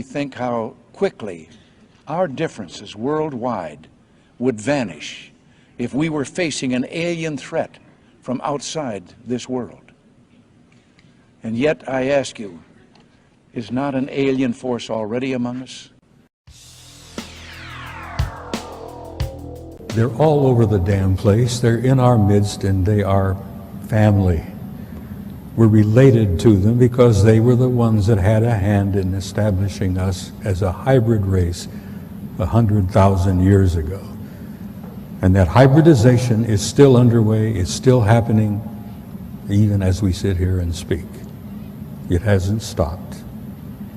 Think how quickly our differences worldwide would vanish if we were facing an alien threat from outside this world. And yet, I ask you, is not an alien force already among us? They're all over the damn place. They're in our midst, and they are family. We're related to them because they were the ones that had a hand in establishing us as a hybrid race 100,000 years ago. And that hybridization is still underway, it's still happening, even as we sit here and speak. It hasn't stopped.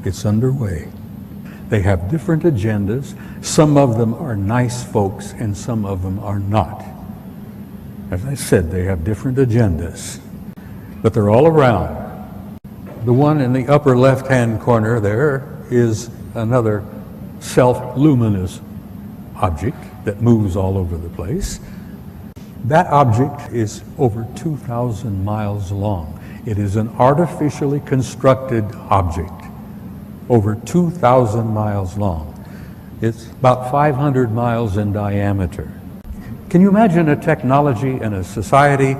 It's underway. They have different agendas. Some of them are nice folks and some of them are not. As I said, they have different agendas, but they're all around. The one in the upper left-hand corner there is another self-luminous object that moves all over the place. That object is over 2,000 miles long. It is an artificially constructed object, over 2,000 miles long. It's about 500 miles in diameter. Can you imagine a technology and a society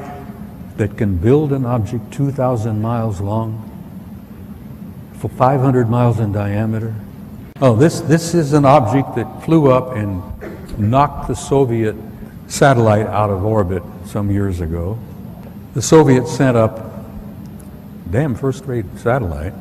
that can build an object 2,000 miles long for 500 miles in diameter? Oh, this is an object that flew up and knocked the Soviet satellite out of orbit some years ago. The Soviets sent up damn first-rate satellite.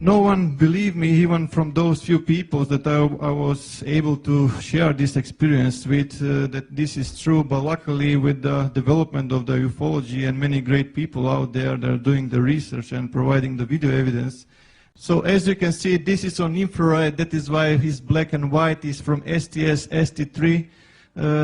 No one believed me, even from those few people that I was able to share this experience with, that this is true. But luckily, with the development of the ufology and many great people out there that are doing the research and providing the video evidence. So as you can see, this is on infrared. That is why his black and white is from STS-63.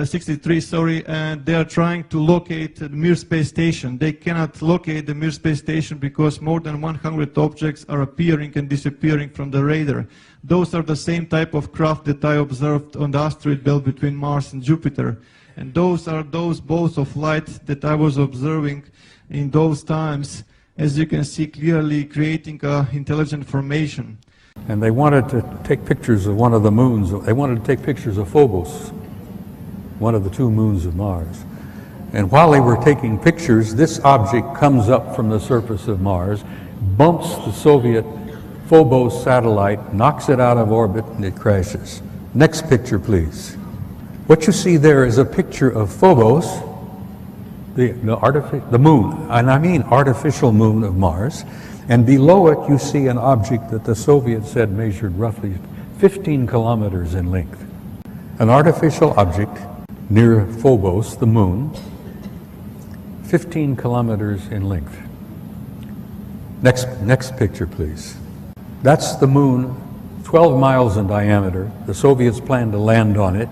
63, sorry, and they are trying to locate the Mir space station. They cannot locate the Mir space station because more than 100 objects are appearing and disappearing from the radar. Those are the same type of craft that I observed on the asteroid belt between Mars and Jupiter. And those are those balls of light that I was observing in those times, as you can see clearly, creating intelligent formation. And they wanted to take pictures of one of the moons. They wanted to take pictures of Phobos, one of the two moons of Mars. And while they were taking pictures, this object comes up from the surface of Mars, bumps the Soviet Phobos satellite, knocks it out of orbit, and it crashes. Next picture, please. What you see there is a picture of Phobos, the moon, and I mean artificial moon of Mars. And below it, you see an object that the Soviets said measured roughly 15 kilometers in length. An artificial object near Phobos, the moon, 15 kilometers in length. Next picture, please. That's the moon, 12 miles in diameter. The Soviets planned to land on it.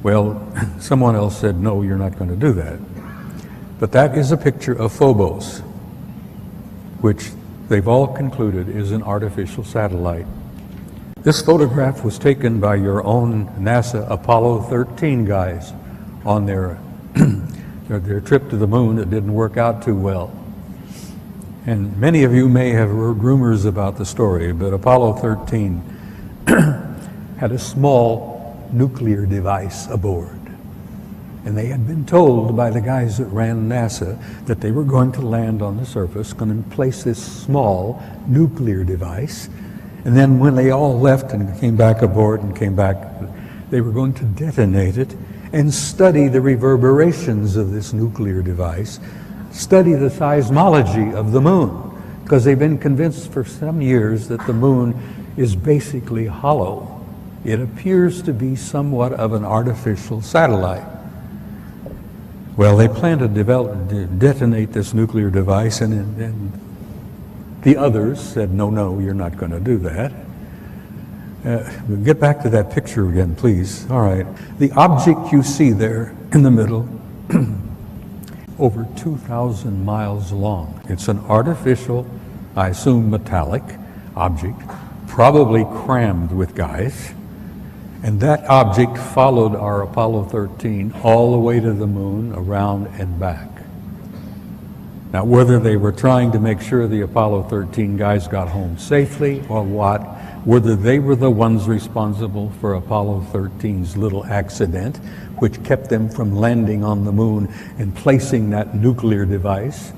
Well, someone else said, no, you're not going to do that. But that is a picture of Phobos, which they've all concluded is an artificial satellite. This photograph was taken by your own NASA Apollo 13 guys on their trip to the moon. It didn't work out too well. And many of you may have heard rumors about the story, but Apollo 13 had a small nuclear device aboard. And they had been told by the guys that ran NASA that they were going to land on the surface, going to place this small nuclear device. And then when they all left and came back aboard and came back, they were going to detonate it and study the reverberations of this nuclear device, study the seismology of the moon, because they've been convinced for some years that the moon is basically hollow. It appears to be somewhat of an artificial satellite. Well, they plan to detonate this nuclear device, and the others said, no, you're not going to do that. We'll get back to that picture again, please. All right. The object you see there in the middle, over 2,000 miles long. It's an artificial, I assume metallic object, probably crammed with guys. And that object followed our Apollo 13 all the way to the moon, around and back. Now, whether they were trying to make sure the Apollo 13 guys got home safely or what, whether they were the ones responsible for Apollo 13's little accident, which kept them from landing on the moon and placing that nuclear device,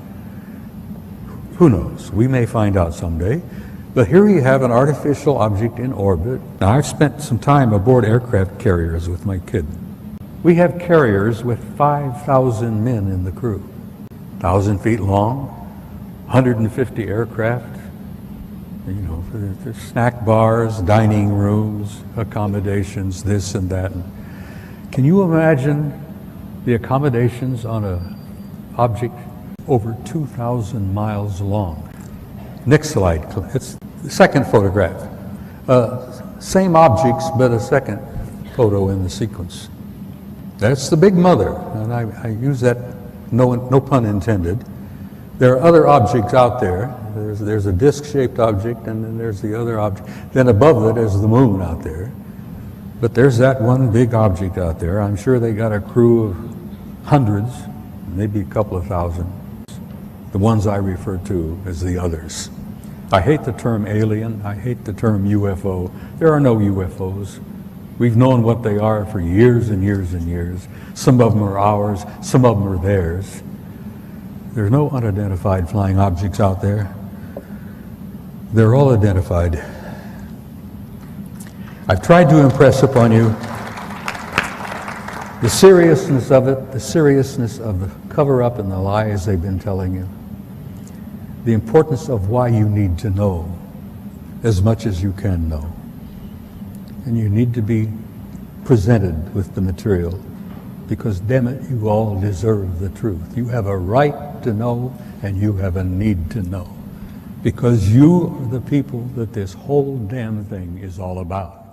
who knows? We may find out someday. But here you have an artificial object in orbit. Now, I've spent some time aboard aircraft carriers with my kid. We have carriers with 5,000 men in the crew, 1,000 feet long, 150 aircraft. You know, there's snack bars, dining rooms, accommodations, this and that. Can you imagine the accommodations on an object over 2,000 miles long? Next slide. It's the second photograph. Same objects, but a second photo in the sequence. That's the Big Mother, and I use that, no pun intended. There are other objects out there. There's a disc-shaped object, and then there's the other object. Then above it is the moon out there. But there's that one big object out there. I'm sure they got a crew of hundreds, maybe a couple of thousand. The ones I refer to as the others. I hate the term alien. I hate the term UFO. There are no UFOs. We've known what they are for years and years and years. Some of them are ours, some of them are theirs. There's no unidentified flying objects out there. They're all identified. I've tried to impress upon you the seriousness of it, the seriousness of the cover-up and the lies they've been telling you, the importance of why you need to know as much as you can know. And you need to be presented with the material because, damn it, you all deserve the truth. You have a right to know and you have a need to know because you are the people that this whole damn thing is all about.